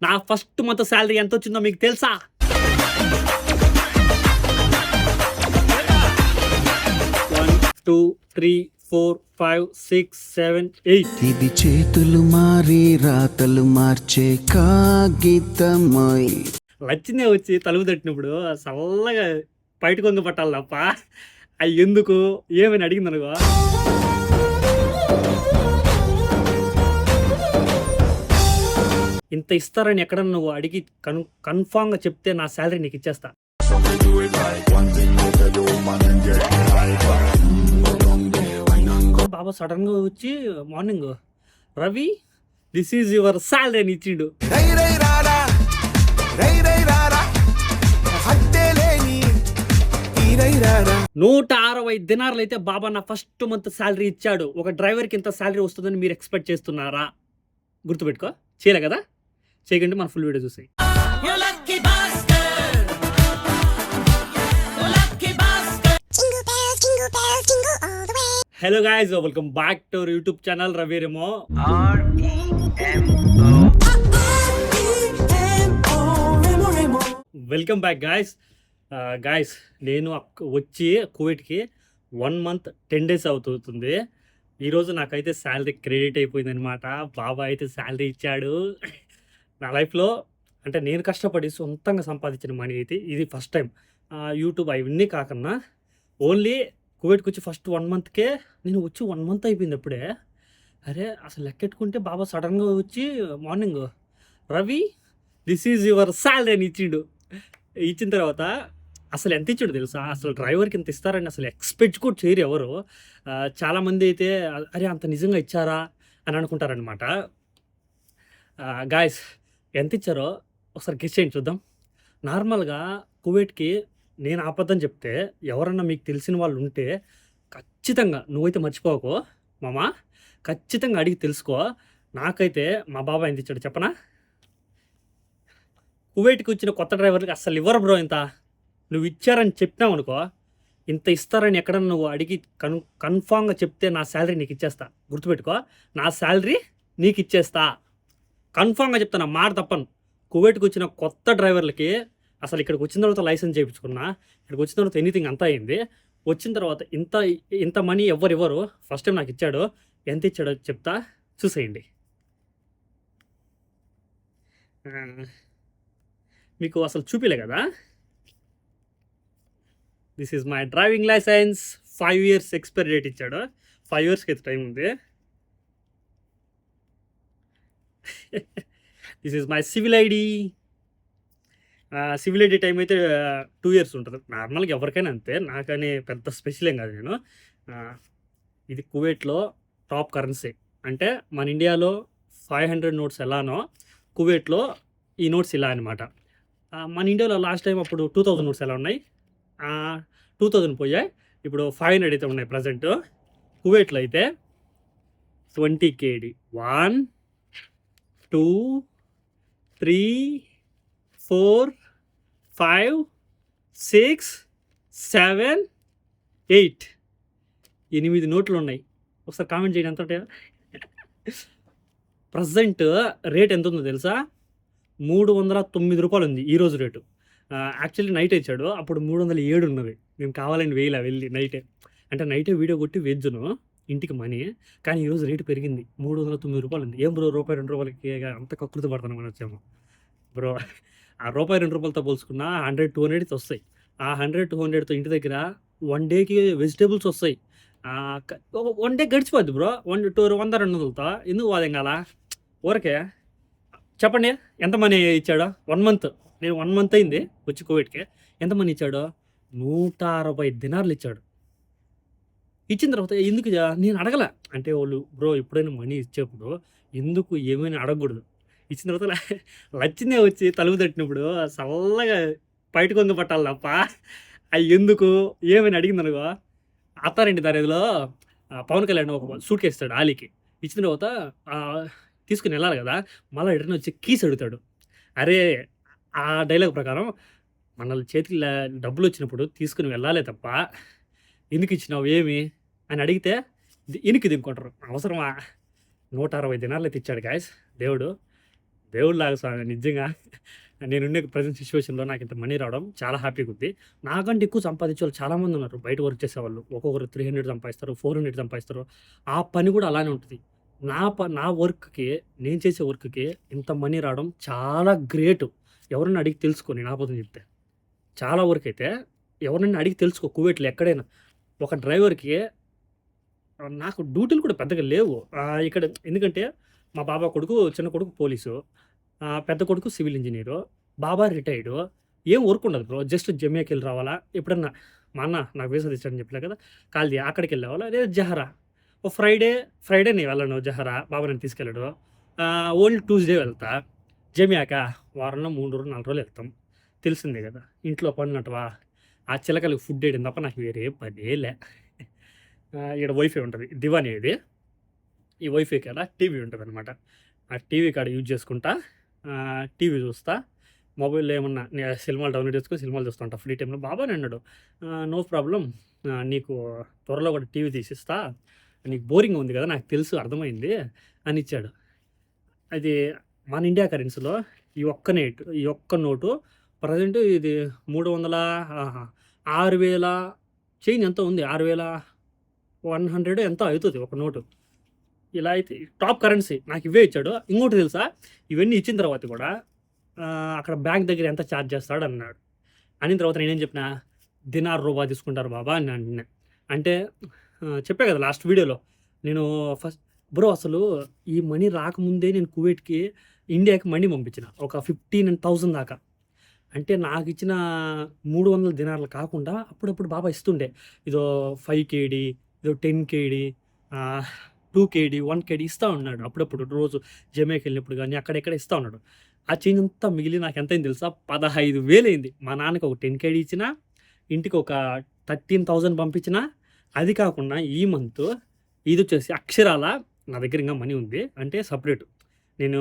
నా first month salary ఎంత వచ్చిందో మీకు తెలుసా? వన్ టూ త్రీ 4 5 6 7 8 ఇది చేతులు మారి రాతలు మార్చే కాగితమై. లచ్చినే వచ్చి తలుపు తట్టినప్పుడు చల్లగా బయట కొంగ పట్టాలి తప్ప అవి ఎందుకు ఏమని అడిగింది అనుకో, ఇంత ఇస్తారని ఎక్కడన్నా నువ్వు అడిగి కన్ఫామ్గా చెప్తే నా శాలరీ నీకు ఇచ్చేస్తా. బాబా సడన్ గా వచ్చి morning, Ravi this is your salary అని ఇచ్చిండు. 160 దినార్లు అయితే బాబా నా ఫస్ట్ మంత్ శాలరీ ఇచ్చాడు. ఒక డ్రైవర్కి ఇంత శాలరీ వస్తుందని మీరు ఎక్స్పెక్ట్ చేస్తున్నారా? గుర్తుపెట్టుకో, చేయలే కదా, చేయకండి. మన ఫుల్ వీడియో చూసాయి. Hello guys, welcome back to our YouTube channel Ravi Remo. Welcome back guys. Guys నేను వచ్చి కువైట్కి 1 month 10 days అవుతుంది. ఈరోజు నాకైతే శాలరీ క్రెడిట్ అయిపోయింది అనమాట. బాబా అయితే శాలరీ ఇచ్చాడు. నా లైఫ్లో అంటే నేను కష్టపడి సొంతంగా సంపాదించిన మనీ అయితే ఇది ఫస్ట్ టైం. యూట్యూబ్ అవన్నీ కాకుండా ఓన్లీ కువైట్కి వచ్చి ఫస్ట్ 1 monthకే నేను వచ్చి 1 month అయిపోయింది అప్పుడే. అరే అసలు లెక్కెట్టుకుంటే బాబా సడన్గా వచ్చి morning, Ravi this is your salary అని ఇచ్చిండు. ఇచ్చిన తర్వాత అసలు ఎంత ఇచ్చాడు తెలుసా? అసలు డ్రైవర్కి ఎంత ఇస్తారని అసలు ఎక్స్పెక్ట్ కూడా చేయరు ఎవరు. చాలామంది అయితే అరే అంత నిజంగా ఇచ్చారా అని అనుకుంటారనమాట. గాయస్ ఎంత ఇచ్చారో ఒకసారి గెస్ చేయండి చూద్దాం. నార్మల్గా కువైట్కి నేను అబద్ధం చెప్తే ఎవరన్నా మీకు తెలిసిన వాళ్ళు ఉంటే ఖచ్చితంగా నువ్వైతే మర్చిపోకు మామా, ఖచ్చితంగా అడిగి తెలుసుకో. నాకైతే మా బాబా ఎంత ఇచ్చాడు చెప్పనా? కువైట్కి వచ్చిన కొత్త డ్రైవర్కి అసలు ఇవ్వరు బ్రో ఇంత. నువ్వు ఇచ్చారని చెప్పినావు అనుకో, ఇంత ఇస్తారని ఎక్కడన్నా నువ్వు అడిగి కన్ఫామ్గా చెప్తే నా శాలరీ నీకు ఇచ్చేస్తా. గుర్తుపెట్టుకో, నా శాలరీ నీకు ఇచ్చేస్తా. కన్ఫామ్గా చెప్తాను, మాట తప్పను. కువైట్కి వచ్చిన కొత్త డ్రైవర్లకి అసలు ఇక్కడికి వచ్చిన తర్వాత లైసెన్స్ చేయించుకున్నా, ఇక్కడికి వచ్చిన తర్వాత ఎనీథింగ్ అంతా అయింది. వచ్చిన తర్వాత ఇంత మనీ ఎవ్వరు ఇవ్వరు. ఫస్ట్ టైం నాకు ఇచ్చాడు. ఎంత ఇచ్చాడో చెప్తా, చూసేయండి. మీకు అసలు చూపిలే కదా. This is my driving licence. 5 years expiry date ఇచ్చాడు. 5 yearsకి అయితే టైం ఉంది. This is my civil ID. Civil ID time అయితే 2 years ఉంటుంది. నార్మల్గా ఎవరికైనా అంతే, నాకని పెద్ద స్పెషల్ ఏం కాదు నేను. ఇది కువైట్లో టాప్ కరెన్సీ. అంటే మన ఇండియాలో 500 notes ఎలానో కువైట్లో ఈ నోట్స్ ఇలా అనమాట. మన ఇండియాలో లాస్ట్ టైం అప్పుడు 2000 notes ఎలా ఉన్నాయి, 2000 పోయాయి. ఇప్పుడు 500 అయితే ఉన్నాయి ప్రజెంట్. కువైట్లో అయితే 20 KD 1 2 3 4 5 6 7 8 8 నోట్లు ఉన్నాయి. ఒకసారి కామెంట్ చేయండి ఎంత ఉంటాయో. ప్రజెంట్ రేట్ ఎంత ఉందో తెలుసా? 309 రూపాయలు ఉంది ఈరోజు రేటు. యాక్చువల్లీ నైట్ ఇచ్చాడు, అప్పుడు 307 ఉన్నది. నేను కావాలని వెళ్ళి నైటే, అంటే నైటే వీడియో కొట్టి వెజ్జును ఇంటికి మనీ. కానీ ఈరోజు రేటు పెరిగింది, 309 రూపాయలు ఉంది. ఏం బ్రో, రూపాయి 2 రూపాయలకి అంత కకృతి పడతాను మనం వచ్చాము బ్రో. ఆ రూపాయి 2 రూపాయలతో పోల్చుకున్న 100-200 వస్తాయి. ఆ 100-200తో ఇంటి దగ్గర 1 dayకి వెజిటేబుల్స్ వస్తాయి. 1 day గడిచిపోద్ది బ్రో. 100-200తో ఎందుకు వాదేం కాలా ఊరకే. చెప్పండి ఎంత మనీ ఇచ్చాడో? 1 month, నేను 1 month అయింది వచ్చి కోవిడ్కి. ఎంత మనీ ఇచ్చాడో? 160 దినార్లు ఇచ్చాడు. ఇచ్చిన తర్వాత ఎందుకు నేను అడగల. అంటే వాళ్ళు బ్రో ఎప్పుడైనా మనీ ఇచ్చేప్పుడు ఎందుకు ఏమైనా అడగకూడదు. ఇచ్చిన తర్వాత లచ్చినే వచ్చి తలుపు తట్టినప్పుడు చల్లగా బయట కొంగ పట్టాలి తప్ప అవి ఎందుకు ఏమైనా అడిగింది అనుకో. అత్తారింటి దారిలో పవన్ కళ్యాణ్ ఒక సూట్ కేసు ఇస్తాడు ఆలీకి. ఇచ్చిన తర్వాత తీసుకుని వెళ్ళాలి కదా, మళ్ళీ రిటర్న్ వచ్చి కీస్ అడుగుతాడు. అరే ఆ డైలాగ్ ప్రకారం మనల్ని చేతికి డబ్బులు వచ్చినప్పుడు తీసుకుని వెళ్ళాలే తప్ప ఎందుకు ఇచ్చినావు ఏమి అని అడిగితే ఇనికి దింకుంటారు. అవసరమా? 160 దినార్లు అయితే ఇచ్చాడు గాయస్ దేవుడు. దేవుడిలాగా స్వామి నిజంగా. నేనుండే ప్రెజెంట్ సిట్యుయేషన్‌లో నాకింత మనీ రావడం చాలా హ్యాపీగా ఉంది. నాకంటే ఎక్కువ సంపాదించే వాళ్ళు చాలామంది ఉన్నారు. బయట వర్క్ చేసేవాళ్ళు. ఒక్కొక్కరు 300 సంపాదిస్తారు, 400 సంపాదిస్తారు. ఆ పని కూడా అలానే ఉంటది. నా వర్క్‌కి, నేను చేసే వర్క్‌కి ఇంత మనీ రావడం చాలా గ్రేటు. ఎవరైనా అడిగి తెలుసుకో నేను అబద్ధం చెప్తే. చాలా వరకైతే ఎవరినైనా అడిగి తెలుసుకో కువైట్‌లో ఎక్కడైనా. ఒక డ్రైవర్‌కి నాకు డ్యూటీలు కూడా పెద్దగా లేవు. ఇక్కడ ఎందుకంటే మా బాబాయ్ కొడుకు, చిన్న కొడుకు పోలీసు. పెద్ద కొడుకు సివిల్ ఇంజినీరు. బాబాయ్ రిటైర్డు. ఏం వర్క్ ఉండదు బ్రో. జస్ట్ జమియాకెళ్ళి రావాలా. ఎప్పుడన్నా మా అన్న నాకు వీసా తెచ్చాడని చెప్పలే కదా! కాల్దీ అక్కడికెళ్ళేవాళ్ళా. లేదా జహరా. ఓ ఫ్రైడే నేను వెళ్ళను జహరా. బాబాయ్ నన్ను తీసుకెళ్ళడు. ఓన్లీ ట్యూస్‌డే వెళ్తా. జమియాకా వారంలో 3 రోజులు, 4 రోజులు వెళ్తాం. తెలిసిందే కదా! ఇంట్లో పనులంటవా, ఆ చిలకలకి ఫుడ్ ఎయడం తప్ప నాకు వేరే పనే లే. ఈడ వైఫై ఉంటది. దివానీ ఇది. ఈ వైఫై కాడ టీవీ ఉంటదనమాట. ఆ టీవీ కాడ యూజ్ చేసుకుంటా టీవీ చూస్తా. మొబైల్‌లో ఏమన్నా సినిమాలు డౌన్‌లోడ్ చేసుకొని సినిమాలు చూస్తా ఉంటా ఫ్రీ టైమ్‌లో. బాబాయ్ అన్నాడు, "నో ప్రాబ్లమ్ నీకు త్వరలో కూడా టీవీ తీసిస్తా. నీకు బోరింగ్‌గా ఉంది కదా! నాకు తెలుసు అర్థమైంది" అని ఇచ్చాడు. అది మన ఇండియా కరెన్సీలో ఈ ఒక్క నోటు ప్రెజెంట్ ఇది 300 6,000 చేంజ్ ఎంతో ఉంది. 6,100 ఎంతో అయితది ఒక నోటు. ఇలా అయితే టాప్ కరెన్సీ నాకు ఇవే ఇచ్చాడు. ఇంకోటి తెలుసా? ఇవన్నీ ఇచ్చిన తర్వాత కూడా అక్కడ బ్యాంక్ దగ్గర ఎంత చార్జ్ చేస్తాడు అన్నాడు. అనిన తర్వాత నేనేం చెప్పినా, "దినార్ రూబా తీసుకుంటారు బాబా" అని అంటున్నా. అంటే చెప్పా కదా లాస్ట్ వీడియోలో. నేను ఫస్ట్ బ్రో అసలు ఈ మనీ రాకముందే నేను కువైట్‌కి, ఇండియాకి మనీ పంపించిన. ఒక 15,000 దాకా. అంటే నాకిచ్చిన 300 దినార్లు కాకుండా అప్పుడప్పుడు బాబా ఇస్తుండే. ఇదో 5 కేడీ, ఇదో 10 కేడీ, 2 కేడీ, 1 కేడీ ఇస్తా ఉన్నాడు. అప్పుడప్పుడు రోజు జమేకెళ్ళినప్పుడు గానీ, అక్కడెక్కడ ఇస్తా ఉన్నాడు. ఆ చేంజ్ అంతా మిగిలి నాకెంతయింది తెలుసా? 15,000 అయింది. మా నాన్నకి ఒక 10 కేడీ ఇచ్చినా, ఇంటికి ఒక 13,000 పంపించినా, అది కాకుండా ఈ మంతు ఇదొచ్చేసి అక్షరాల నా దగ్గర ఇంకా మనీ ఉంది. అంటే సెపరేట్. నేను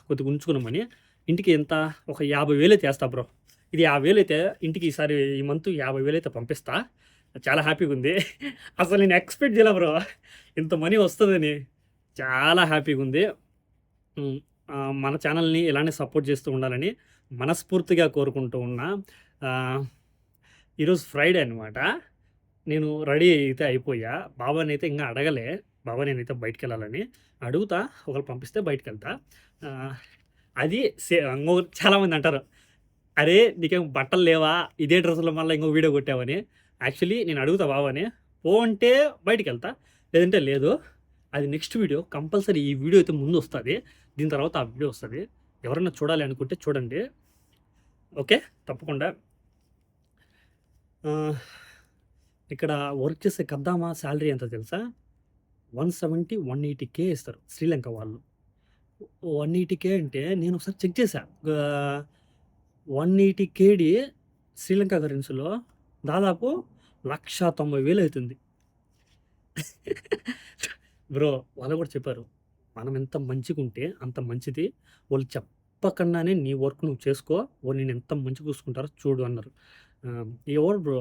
కొద్దిగా ఉంచుకున్న మనీ. ఇంటికి ఎంత ఒక 50,000 అయితే ఏస్తా బ్రో. ఇది 50,000 అయితే ఇంటికి ఈసారి ఈ మంత్ 50,000 అయితే పంపిస్తా. చాలా హ్యాపీగా ఉంది. అసలు నేను ఎక్స్‌పెక్ట్ చేయలే బ్రో. ఇంత మనీ వస్తదని. చాలా హ్యాపీగా ఉంది. మన ఛానల్‌ని ఇలానే సపోర్ట్ చేస్తూ ఉండాలని మనస్ఫూర్తిగా కోరుకుంటూ ఉన్నా. ఈరోజు ఫ్రైడే అనమాట. నేను రెడీ అయితే అయిపోయా. బాబానైతే ఇంగా అడగలే. బాబా నేనైతే బయటికెళ్ళాలని. అడుగుతా. ఒకవేళ పంపిస్తే బయటికెళ్తా. అది ఇంగో చాలామంది అంటారు, "అరే! నీకేం బట్టలు లేవా? ఇదే డ్రెస్‌లో మళ్ళా ఇంకో వీడియో కొట్టావని." యాక్చువల్లీ నేను అడుగుతా బాబాని. పో అంటే బయటికెళ్తా. లేదంటే లేదు. అది నెక్స్ట్ వీడియో కంపల్సరీ ఈ వీడియో అయితే ముందొస్తది. దీని తర్వాత ఆ వీడియో వస్తది. ఎవరైనా చూడాలి అనుకుంటే చూడండి. ఓకే. తప్పకుండా. ఇక్కడ వర్క్ చేసే కద్దామా సాలరీ ఎంతో తెలుసా? 170, 180K ఇస్తారు శ్రీలంక వాళ్ళు. 180K అంటే నేను ఒకసారి చెక్ చేశా. 180 కేడీ శ్రీలంక కరెన్సీలో దాదాపు 1,90,000 అవుతుంది. బ్రో వాళ్ళు కూడా చెప్పారు, మనం ఎంత మంచిగుంటే అంత మంచిది. వాళ్ళు చెప్పకుండానే నీ వర్క్ నువ్వు చేసుకో. వాళ్ళు నిన్ను ఎంత మంచిగా చూసుకుంటారో చూడు అన్నారు. ఎవరు బ్రో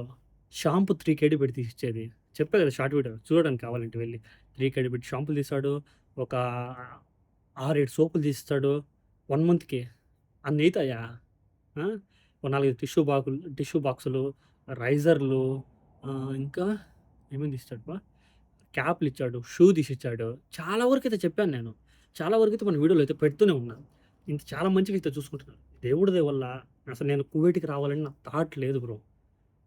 షాంపూ 3 కేడీ పెట్టి తీసిచ్చేది? చెప్పా కదా షార్ట్ వీడియో చూడడానికి కావాలంటే వెళ్ళి. 3 కేడీ పెట్టి షాంపూలు తీసాడు. ఒక 6, 7 సోపులు తీసిస్తాడు 1 మంత్‌కి. అన్ని అయితాయా? ఓ 4, 5 టిష్యూ బాక్సులు, రైజర్లు, ఇంకా ఏమేమి తీసిచ్చాడబ్బా! క్యాప్‌లు ఇచ్చాడు, షూ తీసిచ్చాడు. చాలా వరకైతే చెప్పాను నేను. చాలా వరకైతే మన వీడియోలో అయితే పెడుతూనే ఉన్నా. ఇంత చాలా మంచిగా అయితే చూసుకుంటున్నాను. దేవుడి దయ వల్ల అసలు నేను కువైట్‌కి రావాలని నాకు థాట్ లేదు బ్రో.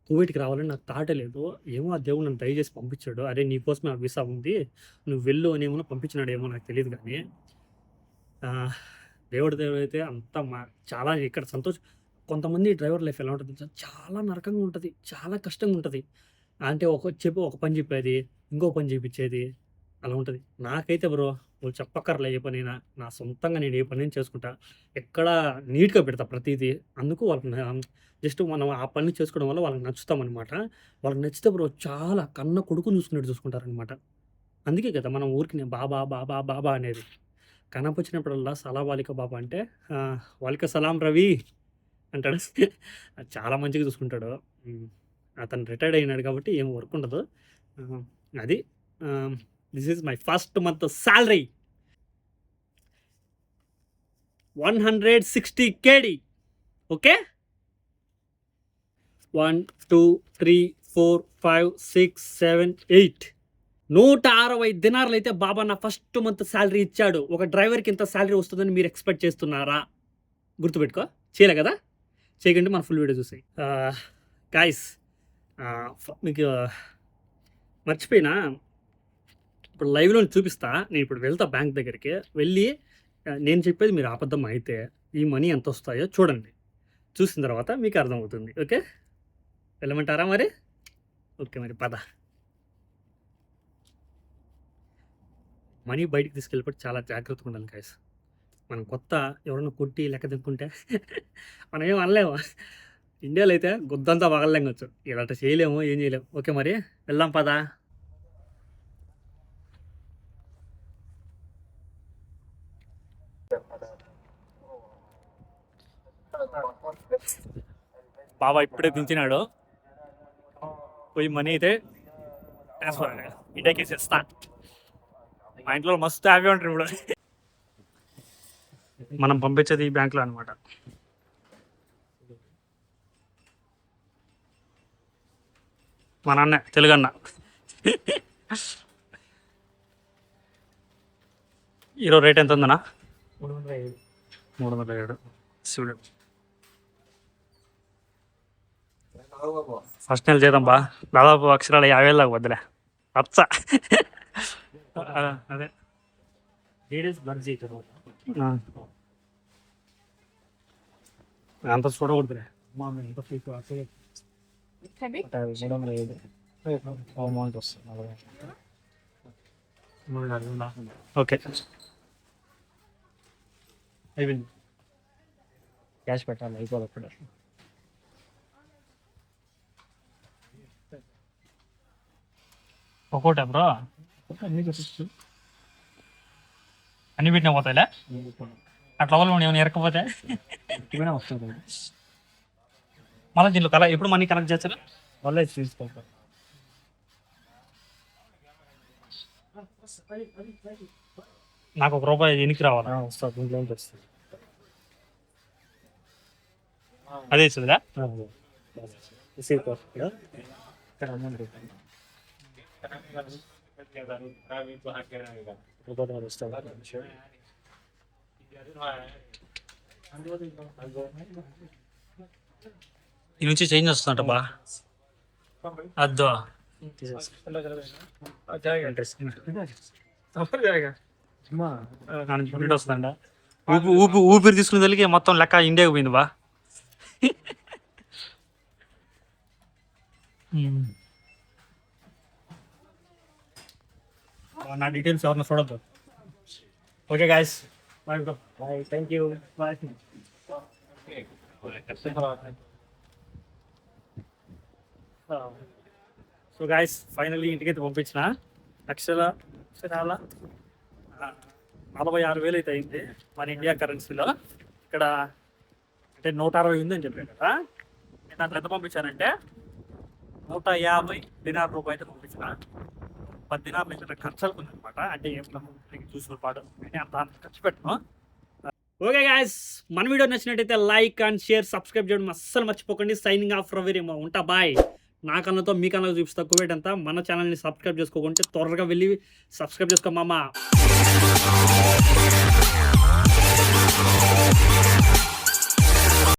కువైట్‌కి రావాలని నాకు థాటే లేదు. ఏమో ఆ దేవుడు నన్ను దయచేసి పంపించాడు. అరే! నీకోసమే ఆ వీసా ఉంది. నువ్వు వెళ్ళు అని ఏమన్నా పంపించినాడేమో నాకు తెలీదు గానీ, దేవుడి దయవైతే అంతా చాలా ఇక్కడ కొంతమంది డ్రైవర్ లైఫ్ ఎలా ఉంటదో తెలుసా? చాలా నరకంగా ఉంటది. చాలా కష్టంగా ఉంటది. అంటే ఒక పని చెప్పేది, ఇంకో పని చేపిచ్చేది అలా ఉంటది. నాకైతే బ్రో వాళ్ళు చెప్పక్కర్లే ఏ పనైనా. నా సొంతంగా నేను ఏ పనైనా చేసుకుంటా. ఎక్కడ నీట్‌గా పెడతా ప్రతీదీ. అందుకు వాళ్ళకి జస్ట్ మనం ఆ పని చేసుకోవడం వల్ల వాళ్ళకి నచ్చుతామనమాట. వాళ్ళకి నచ్చితే బ్రో చాలా కన్న కొడుకుని చూసుకున్నట్టు చూసుకుంటారనమాట. అందుకే కదా మనం ఊరికినే బాబా, బాబా, బాబా అనేది. కనపొచ్చినప్పుడల్లా సలాం వాలిక బాబా అంటే వాలిక సలాం రవి అంటాడు. చాలా మంచిగా చూసుకుంటాడు. అతను రిటైర్డ్ అయినాడు కాబట్టి ఏం వర్క్ ఉండదు. అది this is my first month salary. 160 KD. Okay, 1 2 3 4 5 6 7 8 160 దినార్లు అయితే బాబా నా ఫస్ట్ మంత్ శాలరీ ఇచ్చాడు. ఒక డ్రైవర్కి ఇంత శాలరీ వస్తుందని మీరు ఎక్స్పెక్ట్ చేస్తున్నారా? గుర్తుపెట్టుకో, చేయలే కదా, చేయకండి మన ఫుల్ వీడియో చూసాయి. గాయస్ మీకు మర్చిపోయినా, ఇప్పుడు లైవ్లో చూపిస్తా. నేను ఇప్పుడు వెళ్తా బ్యాంక్ దగ్గరికి వెళ్ళి, నేను చెప్పేది మీరు అబద్ధం అయితే ఈ మనీ ఎంత వస్తాయో చూడండి. చూసిన తర్వాత మీకు అర్థమవుతుంది. ఓకే, వెళ్ళమంటారా మరి? ఓకే, మరి పద. మనీ బయటికి తీసుకెళ్ళిపోతే చాలా జాగ్రత్తగా ఉండాలి గాయస్. మనం కొత్త ఎవరైనా కొట్టి లెక్క దిక్కుంటే మనం ఏం అనలేము. ఇండియాలో అయితే గుద్దంతా పగలలేంగొచ్చు, ఇలా చేయలేము, ఏం చేయలేము. ఓకే, మరి వెళ్దాం పదా. బాబా ఇప్పుడే దించినాడు. పోయి మనీ అయితే ట్రాన్స్ఫర్ ఇండియాకేసేస్తా. మా ఇంట్లో మస్తు హ్యాపీ ఉంటారు ఇప్పుడు. మనం పంపించేది ఈ బ్యాంకులో అనమాట. మా నాన్న తెలుగన్న. ఈరోజు రేట్ ఎంత ఉందన్నా? 307. చూడు, ఫస్ట్ నెల చేద్దాం బా. దాదాపు అక్షరాలు 50,000 దాకా వద్దులే. అచ్చ అదే అంత చూడకూడదులే. ఓకే, అయిపోయింది. క్యాష్ పెట్టాలి, అయిపోవాలి అప్పుడు. ఒక్కోటా బ్రో? అన్ని పెట్టినా పోతాయిలే. అట్లా వాళ్ళు ఏమైనా ఎరకపోతే వస్తుంది. మళ్ళీ దీంట్లో కల ఎప్పుడు మనీ కనెక్ట్ చేస్తారు? వాళ్ళే తీసుకోవాలి. నాకు ₹1 ఎనికి రావాలి. దీంట్లో వస్తుంది, అదే ఇస్తుందిలే. ఈ నుంచి చేంజ్ వస్తుందంట బా. అద్దో వస్తుందంట. ఊపిరి తీసుకునే తల్లికి మొత్తం లెక్క ఇండియాకి పోయింది బా. నా డీటెయిల్స్ ఎవరన్నా చూడద్దు. Okay guys, bye. Thank you, bye. So guys, finally ఇంటికైతే పంపించిన. లక్షల 46,000 అయితే అయింది మన ఇండియా కరెన్సీలో. ఇక్కడ అంటే 160 ఉంది అని చెప్పాను కదా. నేను దాంట్లో ఎంత పంపించానంటే 150 దినార్ రూపాయలు అయితే పంపించిన. 10 దినార్లు అయితే ఖర్చులకు ఉందనమాట. అంటే చూసిన పాటు అంత ఖర్చు పెట్టను. ఓకే గాయస్, మన వీడియో నచ్చినట్టయితే లైక్ అండ్ షేర్, సబ్స్క్రైబ్ చేయడం అస్సలు మర్చిపోకండి. సైనింగ్ ఆఫ్ రవిరేమో ఉంటా, బాయ్. నా కన్నతో మీ కన్నా చూపిస్తా కువైట్ అంతా. మన ఛానల్ని సబ్స్క్రైబ్ చేసుకోకుంటే త్వరగా వెళ్ళి సబ్స్క్రైబ్ చేసుకో మామ.